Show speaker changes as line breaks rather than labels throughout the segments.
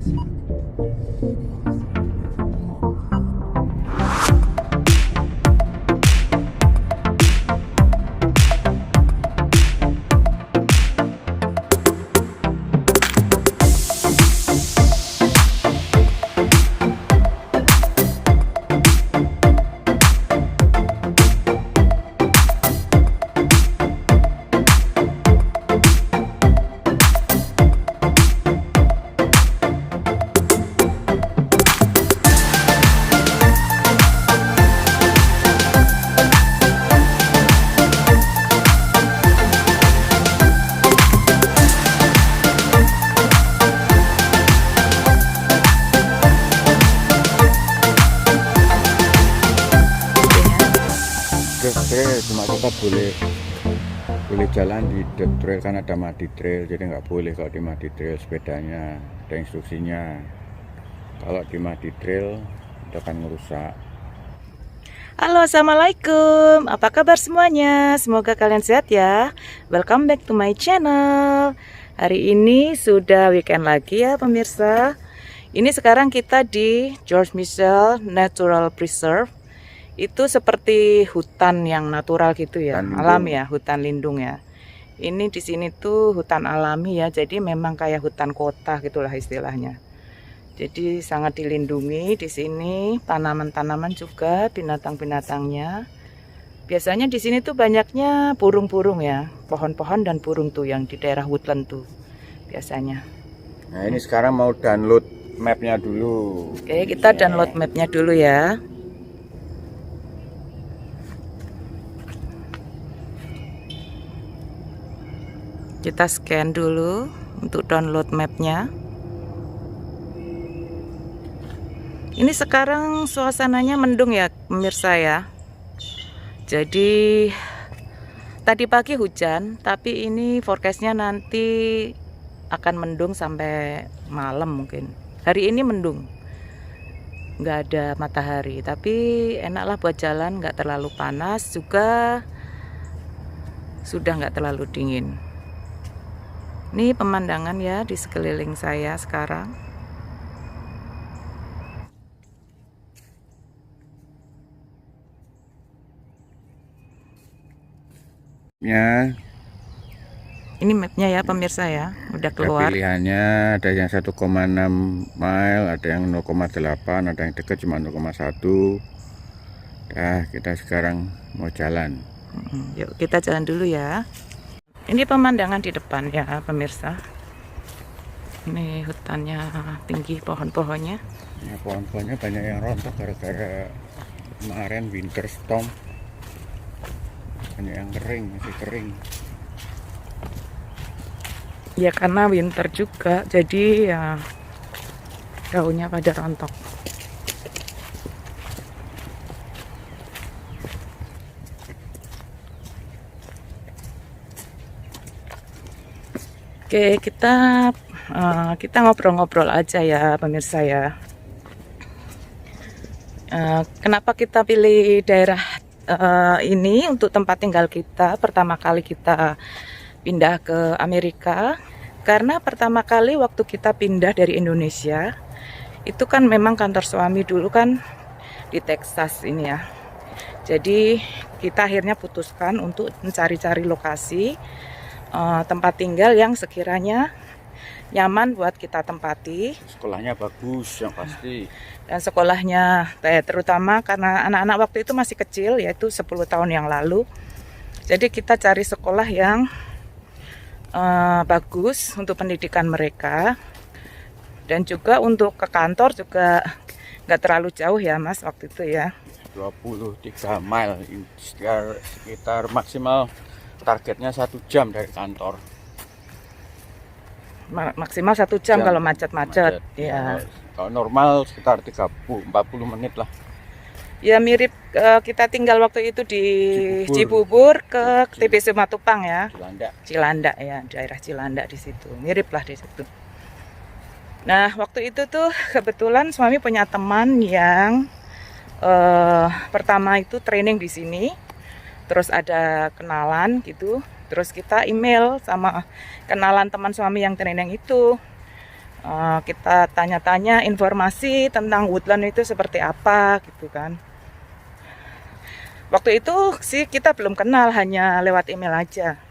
Trail cuma kita boleh jalan di dirt trail kan ada muddy trail, jadi nggak boleh kalau di muddy trail sepedanya, ada instruksinya. Kalau di muddy trail itu akan merusak.
Halo, assalamualaikum. Apa kabar semuanya? Semoga kalian sehat ya. Welcome back to my channel. Hari ini sudah weekend lagi ya pemirsa. Ini sekarang kita di George Mitchell Natural Preserve. Itu seperti hutan yang natural gitu ya, alam ya, hutan lindung ya. Ini di sini tuh hutan alami ya, jadi memang kayak hutan kota gitulah istilahnya. Jadi sangat dilindungi di sini, tanaman-tanaman juga, binatang-binatangnya. Biasanya di sini tuh banyaknya burung-burung ya, pohon-pohon dan burung tuh yang di daerah woodland tuh biasanya.
Nah ini sekarang mau download mapnya dulu.
Oke, kita download mapnya dulu ya. Kita scan dulu untuk download mapnya. Ini sekarang suasananya mendung ya pemirsa ya. Jadi tadi pagi hujan, tapi ini forecastnya nanti akan mendung sampai malam mungkin. Hari ini mendung, nggak ada matahari, tapi enaklah buat jalan, nggak terlalu panas juga, sudah nggak terlalu dingin. Ini pemandangan ya di sekeliling saya sekarang.
Ya.
Ini mapnya ya pemirsa ya, udah keluar.
Pilihannya ada yang 1,6 mile, ada yang 0,8, ada yang dekat cuma 0,1. Nah, kita sekarang mau jalan.
Yuk kita jalan dulu ya. Ini pemandangan di depan ya pemirsa. Ini hutannya tinggi, pohon-pohonnya.
Ya, pohon-pohonnya banyak yang rontok gara-gara kemarin winter storm. Banyak yang kering, masih kering.
Ya karena winter juga, jadi ya daunnya pada rontok. Oke, kita ngobrol-ngobrol aja ya pemirsa ya. Kenapa kita pilih daerah ini untuk tempat tinggal kita? Pertama kali kita pindah ke Amerika, karena pertama kali waktu kita pindah dari Indonesia, itu kan memang kantor suami dulu kan di Texas ini ya. Jadi kita akhirnya putuskan untuk mencari-cari lokasi tempat tinggal yang sekiranya nyaman buat kita tempati.
Sekolahnya bagus yang pasti.
Dan sekolahnya terutama karena anak-anak waktu itu masih kecil, yaitu 10 tahun yang lalu. Jadi kita cari sekolah yang bagus untuk pendidikan mereka. Dan juga untuk ke kantor juga nggak terlalu jauh ya Mas waktu itu ya.
23 mile, sekitar maksimal targetnya 1 jam dari kantor.
Maksimal 1 jam kalau macet-macet ya.
Kalau normal sekitar 30-40 menit lah.
Ya mirip kita tinggal waktu itu di Cibubur ke TBC Matupang ya. Cilandak ya, daerah Cilandak di situ. Mirip lah di situ. Nah, waktu itu tuh kebetulan suami punya teman yang pertama itu training di sini. Terus ada kenalan gitu. Terus kita email sama kenalan teman suami yang training itu. kita tanya-tanya informasi tentang woodland itu seperti apa gitu kan. Waktu itu sih kita belum kenal, hanya lewat email aja.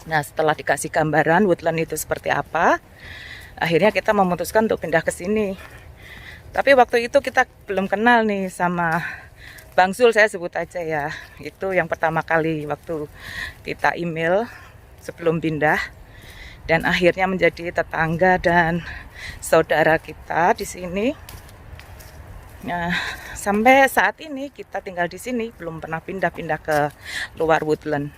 Nah, setelah dikasih gambaran woodland itu seperti apa, akhirnya kita memutuskan untuk pindah ke sini. Tapi waktu itu kita belum kenal nih sama Bang Zul, saya sebut aja ya. Itu yang pertama kali waktu kita email sebelum pindah. Dan akhirnya menjadi tetangga dan saudara kita di sini. Nah, sampai saat ini kita tinggal di sini, belum pernah pindah-pindah ke luar woodland.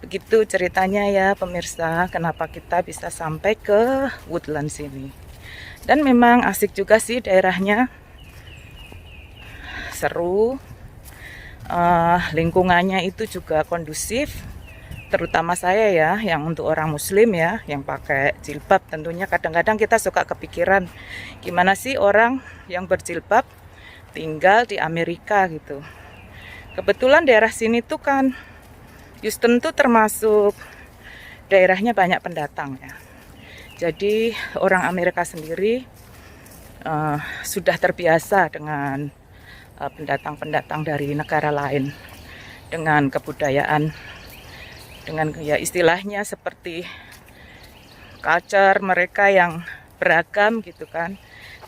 Begitu ceritanya ya pemirsa, kenapa kita bisa sampai ke woodland sini. Dan memang asik juga sih daerahnya, seru, lingkungannya itu juga kondusif. Terutama saya ya, yang untuk orang muslim ya, yang pakai jilbab, tentunya kadang-kadang kita suka kepikiran gimana sih orang yang berjilbab tinggal di Amerika gitu. Kebetulan daerah sini tuh kan, Houston tuh termasuk daerahnya banyak pendatang ya. Jadi orang Amerika sendiri sudah terbiasa dengan pendatang-pendatang dari negara lain, dengan kebudayaan, dengan ya istilahnya seperti culture mereka yang beragam gitu kan.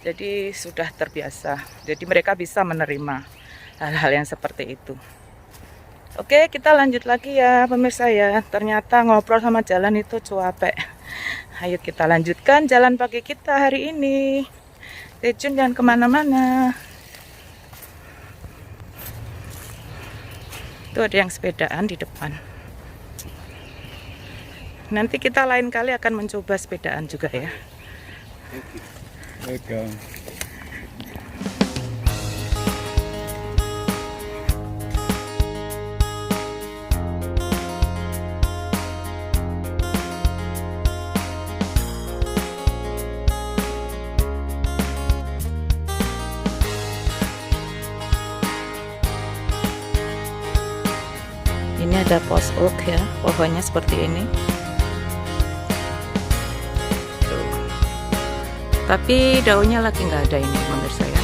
Jadi sudah terbiasa. Jadi mereka bisa menerima hal-hal yang seperti itu. Oke, kita lanjut lagi ya pemirsa ya. Ternyata ngobrol sama jalan itu capek. Ayo kita lanjutkan jalan pagi kita hari ini. Stay tune, jangan kemana-mana. Itu ada yang sepedaan di depan. Nanti kita lain kali akan mencoba sepedaan juga ya.
Oke.
Ini ada post oak ya, pohonnya seperti ini. Tapi daunnya lagi nggak ada ini pemirsa ya,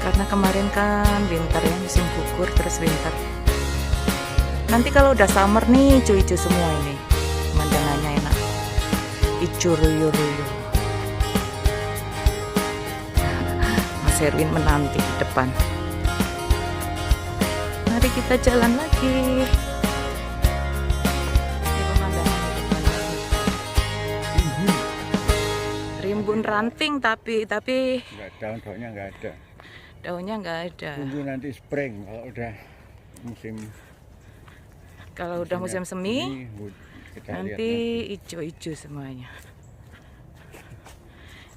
karena kemarin kan winter ya, musim gugur terus winter. Nanti kalau udah summer nih hijau-hijau semua ini, pemandangannya enak, hijau ruyu-ruyu. Mas Erwin menanti di depan. Mari kita jalan lagi. Rimbun ranting tapi
Nggak, daunnya nggak ada.
daunnya nggak ada.
Tunggu nanti spring kalau udah
Musim semi
kita
nanti hijau-hijau semuanya.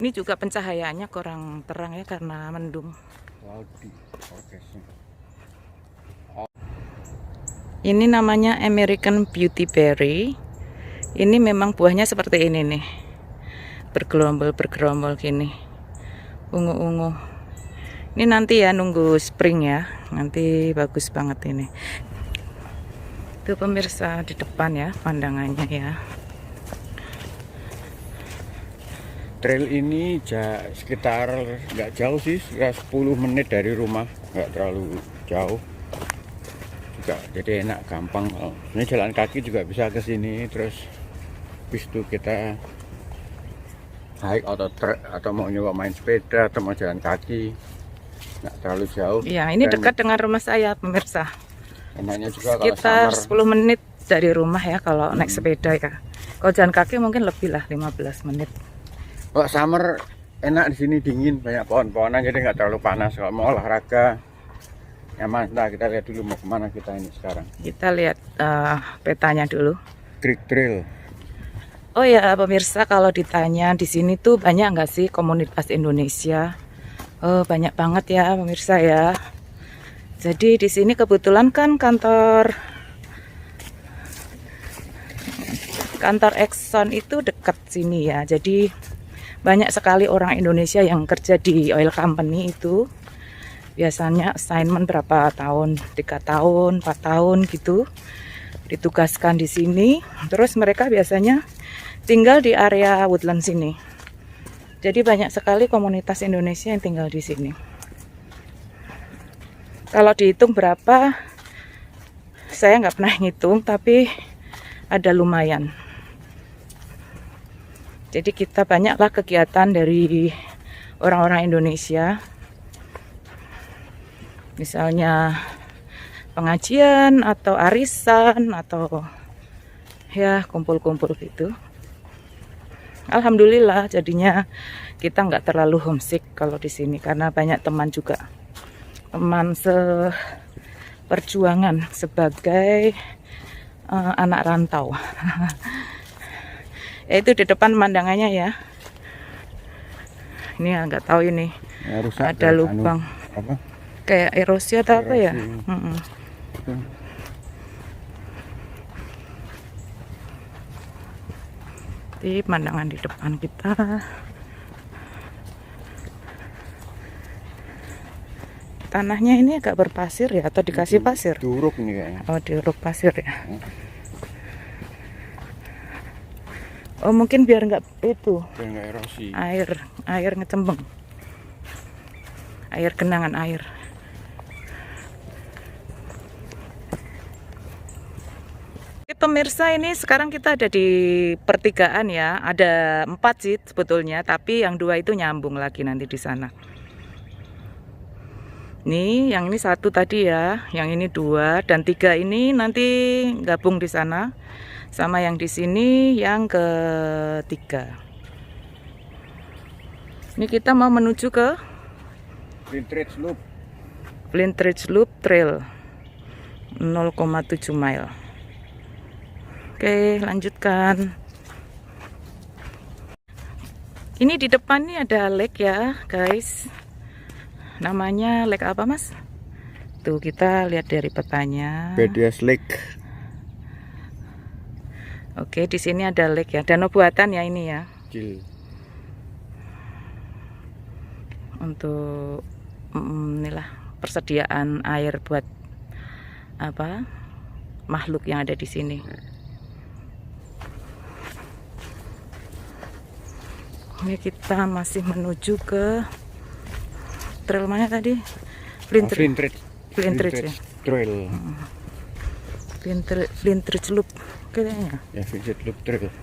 Ini juga pencahayaannya kurang terang ya karena mendung. Ini namanya American Beauty Berry. Ini memang buahnya seperti ini nih, bergerombol gini, ungu-ungu. Ini nanti ya nunggu spring ya, nanti bagus banget ini. Itu pemirsa di depan ya pandangannya ya.
Trail ini sekitar nggak jauh sih, sekitar 10 menit dari rumah, nggak terlalu jauh juga, jadi enak, gampang. Ini jalan kaki juga bisa ke sini, terus habis itu kita hike atau mau nyoba main sepeda atau mau jalan kaki, nggak terlalu jauh.
Iya, ini
dan
dekat dengan rumah saya pemirsa.
enaknya juga
Sekitar
kalau
10 menit dari rumah ya kalau naik sepeda ya. Kalau jalan kaki mungkin lebih lah, 15 menit.
Kalau summer enak di sini, dingin, banyak pohon-pohonan, jadi nggak terlalu panas. Kalau mau olahraga nyaman. Nah, kita lihat dulu mau kemana kita ini sekarang.
Kita lihat petanya dulu.
Creek Trail.
Oh ya pemirsa, kalau ditanya di sini tuh banyak nggak sih komunitas Indonesia? Oh banyak banget ya pemirsa ya. Jadi di sini kebetulan kan kantor Exxon itu dekat sini ya. Jadi banyak sekali orang Indonesia yang kerja di oil company itu. Biasanya assignment berapa tahun, 3 tahun, 4 tahun gitu. ditugaskan di sini. Terus mereka biasanya tinggal di area woodland sini. Jadi banyak sekali komunitas Indonesia yang tinggal di sini. Kalau dihitung berapa, saya nggak pernah ngitung, tapi ada lumayan. Jadi kita banyaklah kegiatan dari orang-orang Indonesia. Misalnya pengajian atau arisan atau ya kumpul-kumpul gitu. Alhamdulillah jadinya kita nggak terlalu homesick kalau di sini karena banyak teman juga, teman seperjuangan sebagai anak rantau. Ya, itu di depan pemandangannya ya. Ini nggak tahu ini
Ya, rusak,
ada lubang.
Apa?
Kayak erosi atau apa ya? Di pemandangan di depan kita. Tanahnya ini agak berpasir ya, atau dikasih pasir?
Diuruk ini kayaknya.
Oh, diuruk pasir ya. Oh, mungkin biar nggak itu.
Biar nggak erosi.
Air ngecembeng. Air genangan air. Pemirsa, ini sekarang kita ada di pertigaan ya. Ada 4 sih sebetulnya, tapi yang 2 itu nyambung lagi nanti di sana. Nih, yang ini 1 tadi ya, yang ini 2 dan 3 ini nanti gabung di sana, sama yang di sini yang ketiga. Ini kita mau menuju ke Flintridge Loop Trail 0,7 mile. Oke, lanjutkan. Ini di depan nih ada lake ya, guys. Namanya lake apa, Mas? Tuh, kita lihat dari petanya.
Bedias Lake.
Oke, di sini ada lake ya. Danau buatan ya ini ya.
Kecil.
Untuk inilah persediaan air buat apa? Makhluk yang ada di sini. Ini kita masih menuju ke trail mana tadi? Flintridge ya.
Trail.
Flintridge Loop kayaknya.
Ya, Flintridge Loop Trail.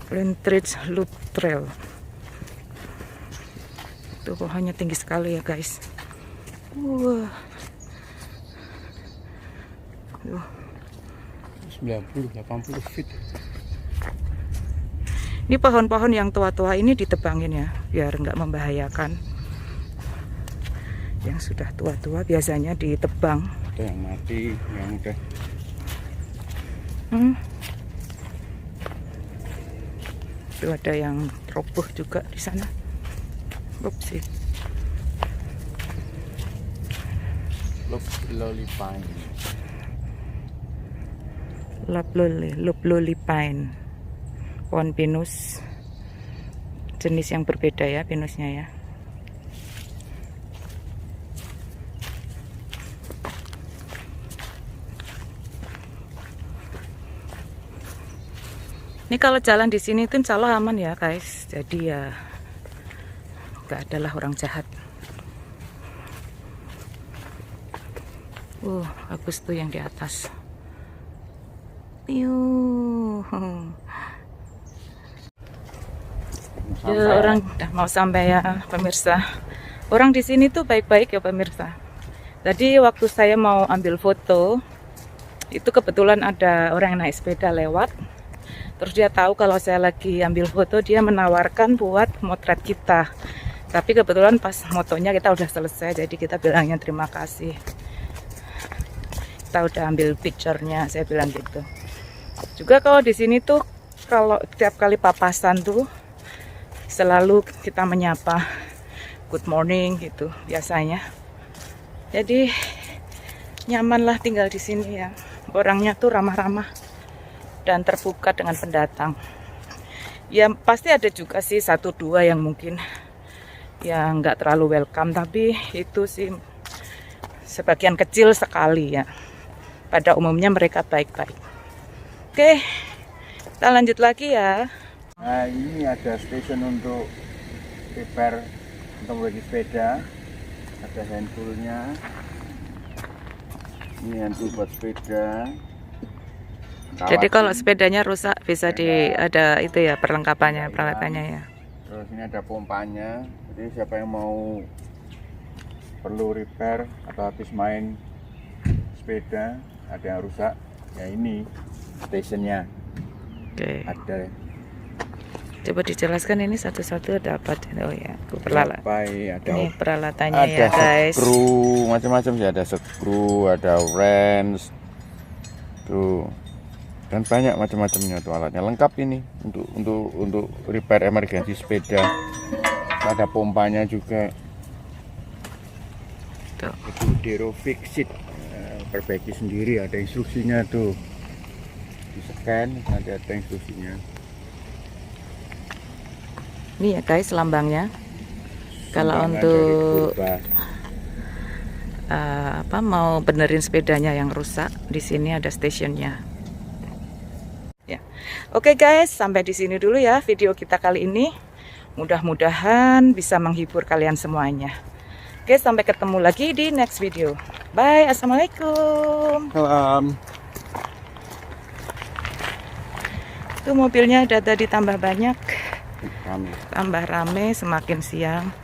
Flintridge Loop Trail. Tuh pohonnya tinggi sekali ya, guys. Wah.
90-80 feet.
Ini pohon-pohon yang tua-tua ini ditebangin ya, biar nggak membahayakan. Yang sudah tua-tua biasanya ditebang.
Ada yang mati, yang udah.
Itu ada yang roboh juga di sana. Upsi. Loblolly Pine. Pohon pinus. Jenis yang berbeda ya pinusnya ya. Ini kalau jalan di sini tuh insya Allah aman ya, guys. Jadi ya nggak adalah orang jahat. Bagus tuh yang di atas. Ya, orang udah mau sampai ya, pemirsa. Orang di sini tuh baik-baik ya, pemirsa. Tadi waktu saya mau ambil foto, itu kebetulan ada orang yang naik sepeda lewat. Terus dia tahu kalau saya lagi ambil foto, dia menawarkan buat motret kita. Tapi kebetulan pas motonya kita udah selesai, jadi kita bilangnya terima kasih. Kita udah ambil picture-nya, saya bilang gitu. Juga kalau di sini tuh, kalau tiap kali papasan tuh, selalu kita menyapa good morning gitu biasanya. Jadi nyaman lah tinggal di sini ya. Orangnya tuh ramah-ramah dan terbuka dengan pendatang. Ya pasti ada juga sih 1-2 yang mungkin yang nggak terlalu welcome, tapi itu sih sebagian kecil sekali ya. Pada umumnya mereka baik-baik. Oke, kita lanjut lagi ya.
Nah, ini ada station untuk repair untuk bagi sepeda. Ada handtoolnya. Ini handtool buat sepeda.
Jadi
Kawat
kalau
ini.
sepedanya rusak bisa ada itu ya perlengkapannya, peralatannya ya.
Terus ini ada pompanya. Jadi siapa yang mau perlu repair atau habis main sepeda ada yang rusak, ya ini stationnya
Oke.
ada.
Coba dijelaskan ini satu-satu ada apa? Oh ya,
Ada
ini peralatannya
ada
ya guys.
skru macam-macam sih, ada skru, ada wrench tuh, dan banyak macam-macamnya tuh alatnya, lengkap ini untuk repair emergency sepeda. Ada pompanya juga
Tuh.
itu Dero Fixit, perbaiki sendiri, ada instruksinya tuh, di scan nanti ada instruksinya.
Ini ya guys lambangnya. Kalau
Sumbangan
untuk
dari Purba.
mau benerin sepedanya yang rusak, di sini ada stationnya. Ya, oke guys, sampai di sini dulu ya video kita kali ini. Mudah-mudahan bisa menghibur kalian semuanya. Oke, sampai ketemu lagi di next video. Bye, assalamualaikum.
Salam.
Tuh mobilnya udah tadi tambah banyak,
Kami.
tambah rame semakin siang.